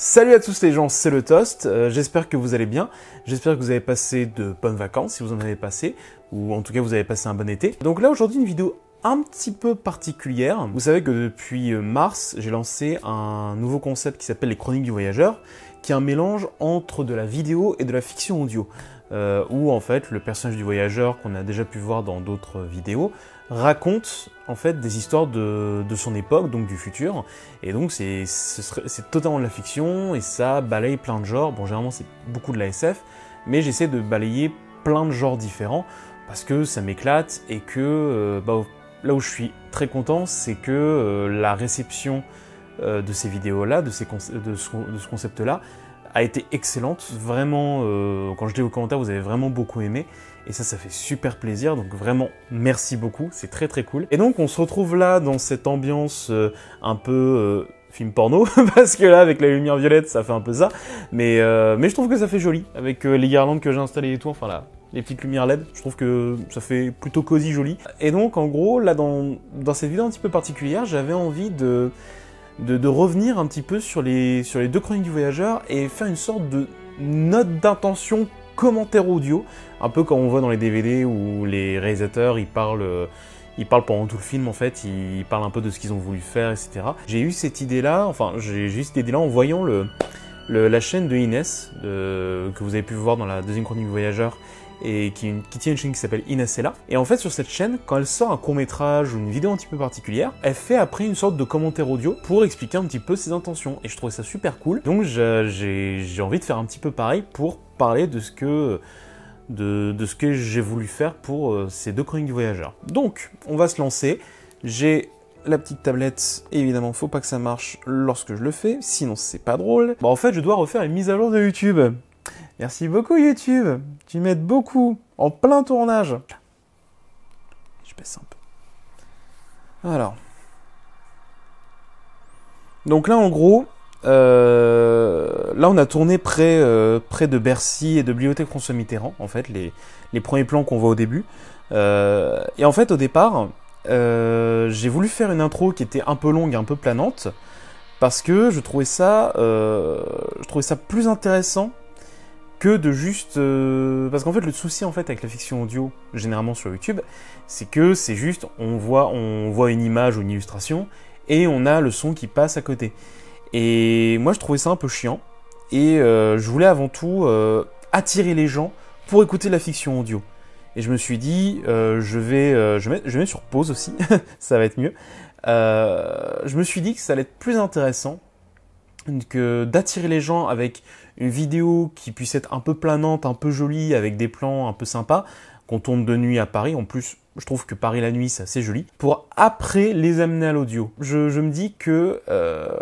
Salut à tous les gens, c'est le Toast, j'espère que vous allez bien, j'espère que vous avez passé de bonnes vacances si vous en avez passé, ou en tout cas vous avez passé un bon été. Donc là aujourd'hui une vidéo un petit peu particulière. Vous savez que depuis mars, j'ai lancé un nouveau concept qui s'appelle les Chroniques du Voyageur, qui est un mélange entre de la vidéo et de la fiction audio, où en fait le personnage du voyageur qu'on a déjà pu voir dans d'autres vidéos raconte en fait des histoires de son époque, donc du futur, et donc c'est totalement de la fiction et ça balaye plein de genres. Bon, généralement c'est beaucoup de la SF, mais j'essaie de balayer plein de genres différents parce que ça m'éclate et que là où je suis très content, c'est que la réception de ces vidéos-là, de ce concept-là, a été excellente. Vraiment, quand je lis vos commentaires, vous avez vraiment beaucoup aimé. Et ça fait super plaisir. Donc vraiment, merci beaucoup. C'est très très cool. Et donc, on se retrouve là dans cette ambiance un peu film porno. Parce que là, avec la lumière violette, ça fait un peu ça. Mais je trouve que ça fait joli. Avec les guirlandes que j'ai installées et tout. Enfin là, les petites lumières LED. Je trouve que ça fait plutôt cosy, joli. Et donc, en gros, là, dans cette vidéo un petit peu particulière, j'avais envie de revenir un petit peu sur les deux chroniques du voyageur et faire une sorte de note d'intention, commentaire audio, un peu comme on voit dans les DVD où les réalisateurs ils parlent pendant tout le film en fait, ils parlent un peu de ce qu'ils ont voulu faire, etc. J'ai eu cette idée-là, en voyant la chaîne de Inès, que vous avez pu voir dans la deuxième chronique du voyageur, et qui tient une chaîne qui s'appelle Inacella. Et en fait, sur cette chaîne, quand elle sort un court-métrage ou une vidéo un petit peu particulière, elle fait après une sorte de commentaire audio pour expliquer un petit peu ses intentions. Et je trouvais ça super cool. Donc j'ai envie de faire un petit peu pareil pour parler de ce que j'ai voulu faire pour ces deux chroniques du voyageur. Donc, on va se lancer. J'ai la petite tablette, évidemment, faut pas que ça marche lorsque je le fais, sinon c'est pas drôle. Bon, en fait, je dois refaire une mise à jour de YouTube. Merci beaucoup YouTube, tu m'aides beaucoup, en plein tournage. Je baisse un peu. Alors. Donc là en gros, là on a tourné près de Bercy et de Bibliothèque François Mitterrand, en fait, les premiers plans qu'on voit au début. Et en fait au départ, j'ai voulu faire une intro qui était un peu longue et un peu planante, parce que je trouvais ça plus intéressant que de juste... Parce qu'en fait, le souci en fait avec la fiction audio, généralement sur YouTube, c'est que c'est juste, on voit une image ou une illustration, et on a le son qui passe à côté. Et moi, je trouvais ça un peu chiant, et je voulais avant tout attirer les gens pour écouter la fiction audio. Et je me suis dit, je vais mettre sur pause aussi, ça va être mieux. Je me suis dit que ça allait être plus intéressant que d'attirer les gens avec une vidéo qui puisse être un peu planante, un peu jolie, avec des plans un peu sympas, qu'on tourne de nuit à Paris. En plus, je trouve que Paris la nuit, c'est assez joli, pour après les amener à l'audio. Je me dis que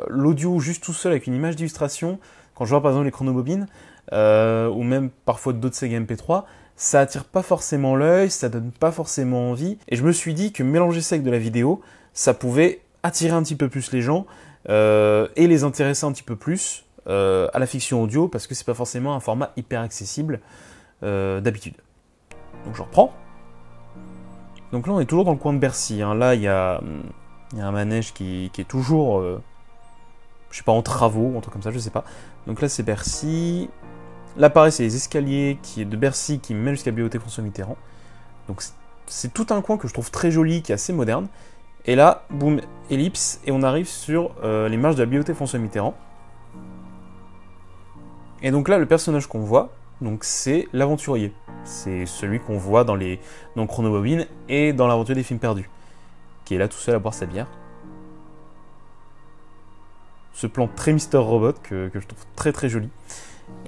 l'audio juste tout seul avec une image d'illustration, quand je vois par exemple les chronobobines, ou même parfois d'autres sagas MP3, ça attire pas forcément l'œil, ça donne pas forcément envie. Et je me suis dit que mélanger ça avec de la vidéo, ça pouvait attirer un petit peu plus les gens, et les intéresser un petit peu plus à la fiction audio, parce que c'est pas forcément un format hyper accessible d'habitude. Donc je reprends. Donc là on est toujours dans le coin de Bercy, hein. Là il y a un manège qui est toujours je sais pas, en travaux, un truc comme ça, je sais pas. Donc là c'est Bercy. Là pareil, c'est les escaliers de Bercy qui mènent jusqu'à la Bibliothèque François Mitterrand. Donc c'est tout un coin que je trouve très joli, qui est assez moderne. Et là, boum, ellipse, et on arrive sur les marches de la Bibliothèque François Mitterrand. Et donc là, le personnage qu'on voit, donc c'est l'aventurier. C'est celui qu'on voit dans Chronobobine et dans l'aventure des films perdus, qui est là tout seul à boire sa bière. Ce plan très Mister Robot que je trouve très très joli.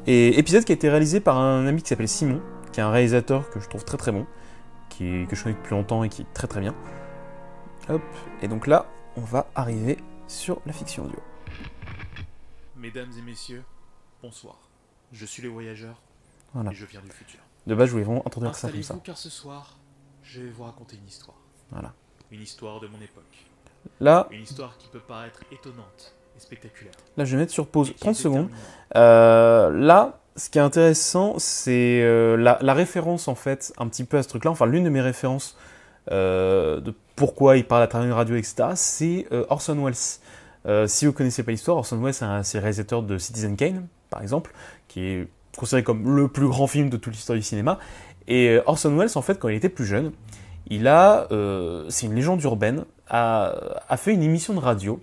Et épisode qui a été réalisé par un ami qui s'appelle Simon, qui est un réalisateur que je trouve très très bon, que je connais depuis longtemps et qui est très très bien. Hop, et donc là, on va arriver sur la fiction audio. Mesdames et messieurs, bonsoir. Je suis le voyageur, voilà. Et je viens du futur. De base, je voulais vraiment introduire ça comme ça. Car ce soir, je vais vous raconter une histoire. Voilà. Une histoire de mon époque. Là, une histoire qui peut paraître étonnante et spectaculaire. Là, je vais mettre sur pause 30 secondes. Là, ce qui est intéressant, c'est la référence, en fait, un petit peu à ce truc-là. Enfin, l'une de mes références de pourquoi il parle à travers une radio, etc., c'est Orson Welles. Si vous connaissez pas l'histoire, Orson Welles, c'est le réalisateur de Citizen Kane, par exemple, qui est considéré comme le plus grand film de toute l'histoire du cinéma. Et Orson Welles, en fait, quand il était plus jeune, c'est une légende urbaine, a fait une émission de radio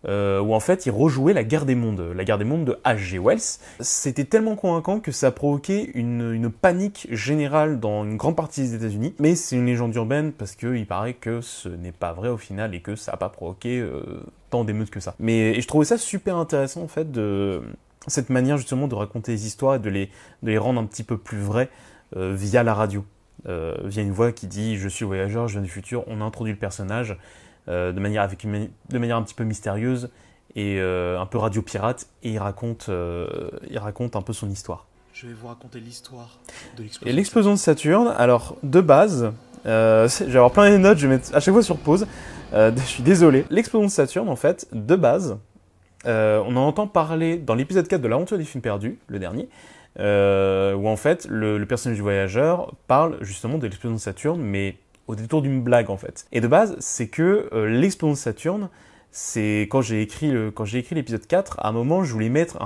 où en fait il rejouait la guerre des mondes de H.G. Wells. C'était tellement convaincant que ça a provoqué une panique générale dans une grande partie des États-Unis. Mais c'est une légende urbaine parce qu'il paraît que ce n'est pas vrai au final et que ça n'a pas provoqué tant d'émeutes que ça. Et je trouvais ça super intéressant en fait de cette manière justement de raconter les histoires et de les rendre un petit peu plus vraies via la radio. Via une voix qui dit « Je suis le voyageur, je viens du futur », on a introduit le personnage de manière un petit peu mystérieuse et un peu radio pirate, et il raconte un peu son histoire. Je vais vous raconter l'histoire de l'explosion. Et l'explosion de Saturne, alors de base, je vais avoir plein de notes, je vais mettre à chaque fois sur pause, je suis désolé. L'explosion de Saturne, en fait, de base, on en entend parler dans l'épisode 4 de l'Aventure des films perdus, le dernier, où en fait le personnage du voyageur parle justement de l'explosion de Saturne, mais au détour d'une blague en fait. Et de base, c'est que l'explosion de Saturne, c'est quand j'ai écrit l'épisode 4, à un moment je voulais mettre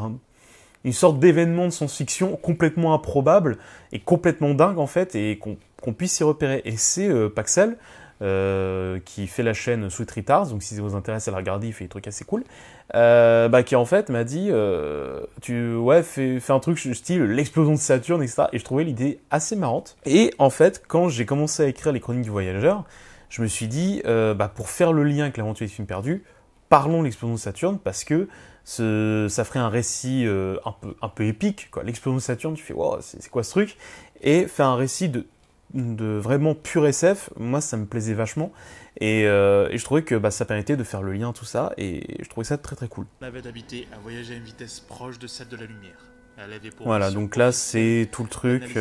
une sorte d'événement de science-fiction complètement improbable et complètement dingue en fait, et qu'on puisse s'y repérer. Et c'est Paxel, qui fait la chaîne Sweet Retards, donc si ça vous intéresse à la regarder, il fait des trucs assez cool, qui en fait m'a dit fais un truc style l'explosion de Saturne, etc. Et je trouvais l'idée assez marrante. Et en fait, quand j'ai commencé à écrire les chroniques du voyageur, je me suis dit, pour faire le lien avec l'aventure des films perdus, parlons de l'explosion de Saturne, parce que ça ferait un récit un peu épique, quoi. L'explosion de Saturne, tu fais wow, c'est quoi ce truc? Et faire un récit de vraiment pur SF, moi ça me plaisait vachement, et je trouvais que ça permettait de faire le lien, tout ça, et je trouvais ça très très cool. Navette habitée à voyager à une vitesse proche de celle de la lumière. Voilà, donc là c'est tout le truc.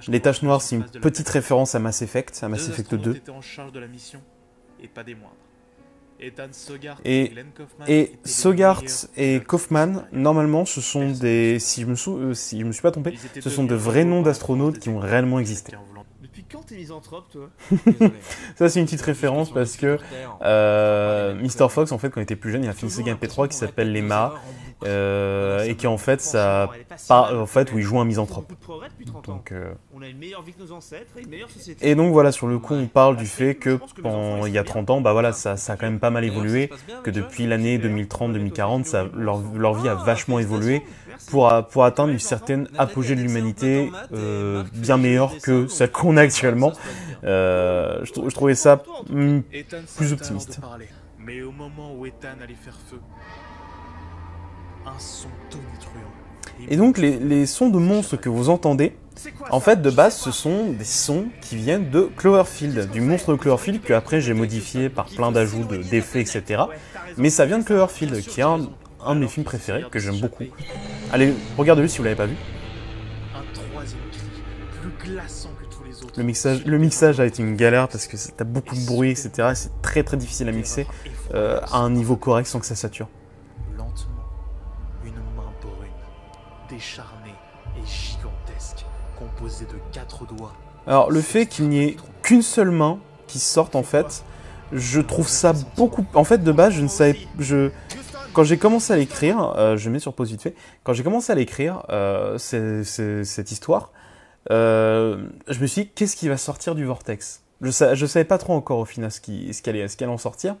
Les taches noires, c'est une petite référence à Mass Effect, à Mass Effect 2. En charge de la mission, et pas des moindres. Et Sogart et Kaufman, normalement, ce sont des, si je me suis pas trompé, ce sont de vrais noms d'astronautes qui ont réellement existé. Depuis quand t'es misanthrope, toi? Ça, c'est une petite référence parce que Mr. Fox, en fait, quand il était plus jeune, il a fait une série MP3 qui s'appelle Les Mâts, et qui en fait, où il joue un misanthrope. Donc, et donc voilà, sur le coup, on parle du fait que il y a 30 ans, ça a quand même pas mal évolué, que depuis l'année 2030-2040, leur vie a vachement évolué pour atteindre une certaine apogée de l'humanité bien meilleure que celle qu'on a actuellement. Je trouvais ça plus optimiste. Mais au moment où Ethan allait faire feu, un son tonitruant. Et donc les sons de monstres que vous entendez, en fait de base ce sont des sons qui viennent de Cloverfield, du monstre de Cloverfield que après j'ai modifié par plein d'ajouts d'effets, etc. Mais ça vient de Cloverfield, qui est un de mes films préférés, que j'aime beaucoup. Allez, regardez-le si vous l'avez pas vu. Un troisième cri, plus glaçant que tous les autres. Le mixage a été une galère parce que t'as beaucoup de bruit, etc. C'est très très difficile à mixer à un niveau correct sans que ça sature. Lentement, une main brune, décharnée et gigantesque, composée de 4 doigts. Alors le fait qu'il n'y ait qu'une seule main qui sorte en fait, je trouve ça beaucoup... En fait de base je ne savais... Quand j'ai commencé à l'écrire, je mets sur pause vite fait, quand j'ai commencé à l'écrire, cette histoire, je me suis dit, qu'est-ce qui va sortir du vortex? Je savais pas trop encore au final ce qu'elle allait en sortir.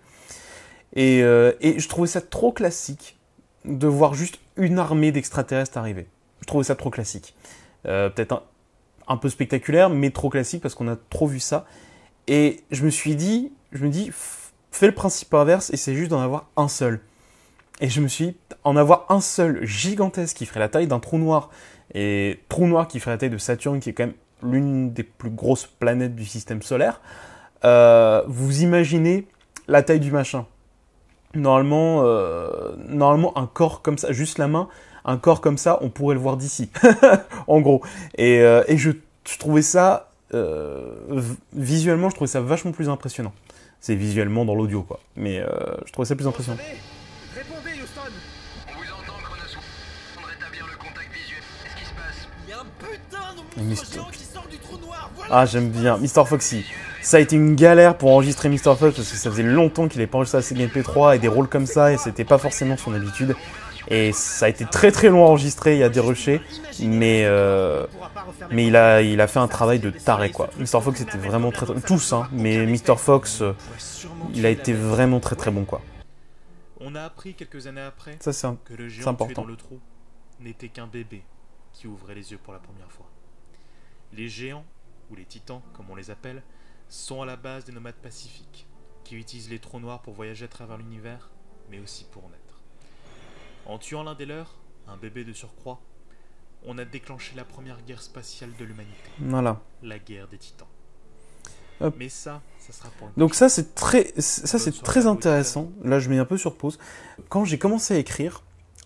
Et je trouvais ça trop classique de voir juste une armée d'extraterrestres arriver. Je trouvais ça trop classique. Peut-être un peu spectaculaire, mais trop classique parce qu'on a trop vu ça. Et je me dis, fais le principe inverse et c'est juste d'en avoir un seul. Et je me suis dit, en avoir un seul gigantesque qui ferait la taille d'un trou noir, et trou noir qui ferait la taille de Saturne, qui est quand même l'une des plus grosses planètes du système solaire, vous imaginez la taille du machin. Normalement, un corps comme ça, juste la main, un corps comme ça, on pourrait le voir d'ici, en gros. Et je trouvais ça, visuellement, je trouvais ça vachement plus impressionnant. C'est visuellement dans l'audio, quoi. Mais je trouvais ça plus impressionnant. Répondez, Houston. On vous entend, Chronos. On va rétablir le contact visuel. Qu'est-ce qui se passe? Il y a un putain de monstre géant qui sort du trou noir. Voilà. Ah, j'aime bien. Mr. Foxy. Ça a été une galère pour enregistrer Mr. Fox parce que ça faisait longtemps qu'il n'avait pas enregistré la Sega MP3 et des rôles comme ça et c'était pas forcément son habitude. Et ça a été très très long à enregistrer, il y a des rushés, mais il a fait un travail de taré quoi. Mr. Fox était vraiment très tous hein, mais Mr. Fox il a été vraiment très très bon quoi. On a appris quelques années après Ça c'est que le géant tué important. dans le trou n'était qu'un bébé qui ouvrait les yeux pour la première fois. Les géants, ou les titans comme on les appelle, sont à la base des nomades pacifiques, qui utilisent les trous noirs pour voyager à travers l'univers, mais aussi pour naître. En tuant l'un des leurs, un bébé de surcroît, on a déclenché la première guerre spatiale de l'humanité. Voilà. La guerre des titans. Hop. Mais ça sera pour une Donc prochaine. ça c'est très intéressant. Là je mets un peu sur pause. Quand j'ai commencé à écrire,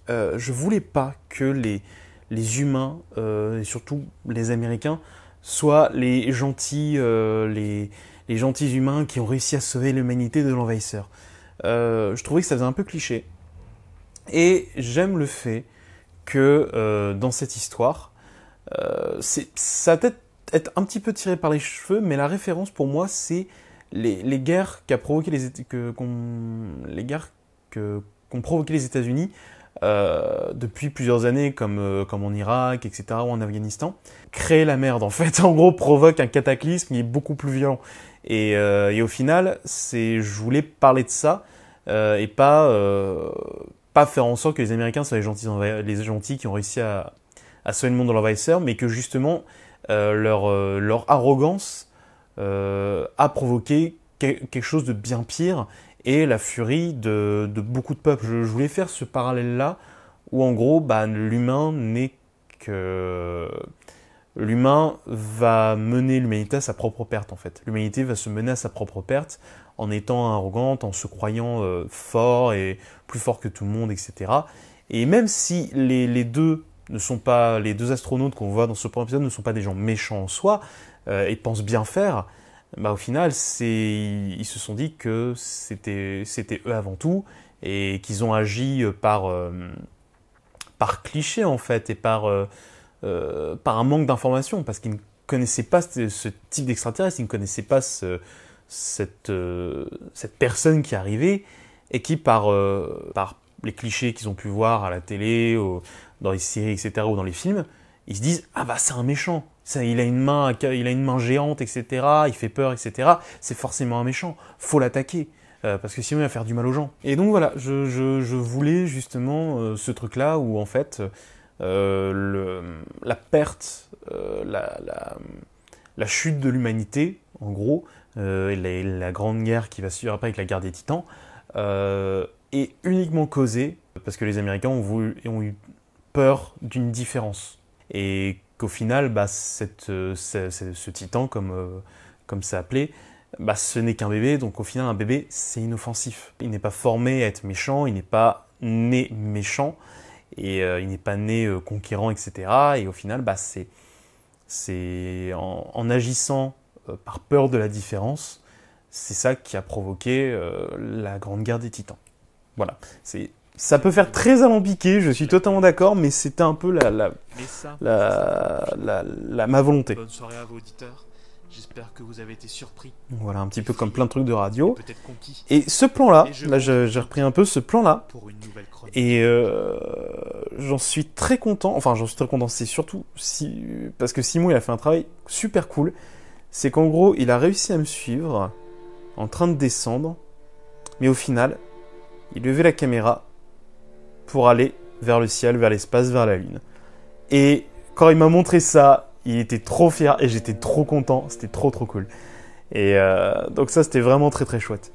je voulais pas que les humains et surtout les Américains soient les gentils humains qui ont réussi à sauver l'humanité de l'envahisseur. Je trouvais que ça faisait un peu cliché. Et j'aime le fait que dans cette histoire, ça va peut-être être un petit peu tiré par les cheveux, mais la référence pour moi, c'est les guerres qu'a provoqué qu'ont provoqué les États-Unis depuis plusieurs années, comme en Irak, etc., ou en Afghanistan. Créer la merde, en fait, en gros, provoque un cataclysme qui est beaucoup plus violent. Et au final, je voulais parler de ça et pas faire en sorte que les Américains soient les gentils qui ont réussi à sauver le monde de l'envahisseur, mais que justement leur arrogance a provoqué quelque chose de bien pire et la furie de beaucoup de peuples. Je voulais faire ce parallèle-là où en gros l'humain va mener l'humanité à sa propre perte en fait. L'humanité va se mener à sa propre perte en étant arrogante, en se croyant fort et plus fort que tout le monde, etc. Et même si les deux astronautes qu'on voit dans ce premier épisode ne sont pas des gens méchants en soi, et pensent bien faire, au final, ils se sont dit que c'était eux avant tout, et qu'ils ont agi par cliché en fait, et par un manque d'information, parce qu'ils ne connaissaient pas ce type d'extraterrestre, ils ne connaissaient pas cette personne qui arrivait, et qui par les clichés qu'ils ont pu voir à la télé, dans les séries, etc., ou dans les films, ils se disent « Ah c'est un méchant, il a une main géante, etc., il fait peur, etc., c'est forcément un méchant, faut l'attaquer, parce que sinon il va faire du mal aux gens. » Et donc voilà, je voulais justement ce truc-là, où en fait, la perte, la chute de l'humanité, en gros, la grande guerre qui va suivre après avec la guerre des titans, est uniquement causée parce que les Américains ont eu peur d'une différence. Et qu'au final, ce titan, comme c'est appelé, ce n'est qu'un bébé, donc au final, un bébé, c'est inoffensif. Il n'est pas formé à être méchant, il n'est pas né méchant, et il n'est pas né conquérant, etc. Et au final, c'est en agissant par peur de la différence, c'est ça qui a provoqué la grande guerre des titans. Voilà, ça peut faire très alambiqué, je suis totalement d'accord, mais c'était un peu ma volonté. Bonne soirée à vos auditeurs. J'espère que vous avez été surpris. Voilà, un petit peu comme plein de trucs de radio. Peut-être conquis. Et ce plan-là, j'ai repris un peu ce plan-là. Pour une nouvelle chronique. Et j'en suis très content. Enfin, j'en suis très content. C'est surtout parce que Simon, il a fait un travail super cool. C'est qu'en gros, il a réussi à me suivre en train de descendre. Mais au final, il levait la caméra pour aller vers le ciel, vers l'espace, vers la lune. Et quand il m'a montré ça, il était trop fier et j'étais trop content. C'était trop cool. Et donc ça, c'était vraiment très très chouette.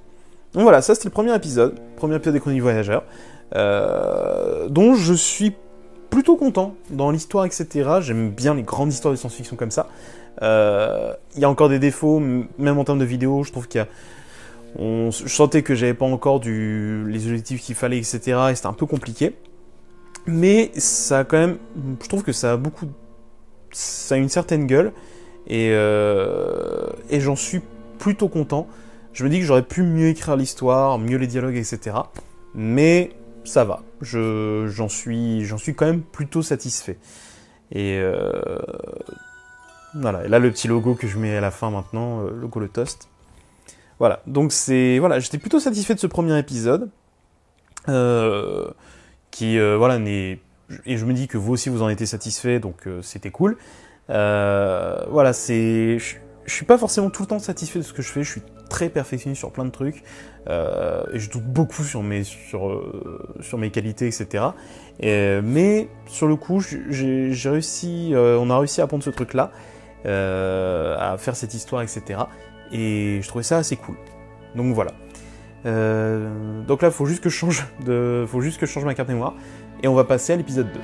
Donc voilà, ça c'était le premier épisode des Chroniques Voyageurs, dont je suis plutôt content dans l'histoire, etc. J'aime bien les grandes histoires de science-fiction comme ça. Il y a encore des défauts, même en termes de vidéo, je trouve qu'il y a... je sentais que j'avais pas encore les objectifs qu'il fallait, etc. Et c'était un peu compliqué. Mais ça a quand même... Je trouve que ça a une certaine gueule. Et j'en suis plutôt content. Je me dis que j'aurais pu mieux écrire l'histoire, mieux les dialogues, etc. Mais ça va. J'en suis quand même plutôt satisfait. Et voilà. Et là, le petit logo que je mets à la fin maintenant, logo le toast. Voilà, donc voilà, j'étais plutôt satisfait de ce premier épisode, voilà, et je me dis que vous aussi vous en étiez satisfait, donc c'était cool. Voilà, je suis pas forcément tout le temps satisfait de ce que je fais, je suis très perfectionniste sur plein de trucs, et je doute beaucoup sur mes qualités, etc. Mais sur le coup, j'ai réussi, on a réussi à pondre ce truc-là, à faire cette histoire, etc. Et je trouvais ça assez cool. Donc voilà. Donc là, faut juste que je change ma carte mémoire, et on va passer à l'épisode 2.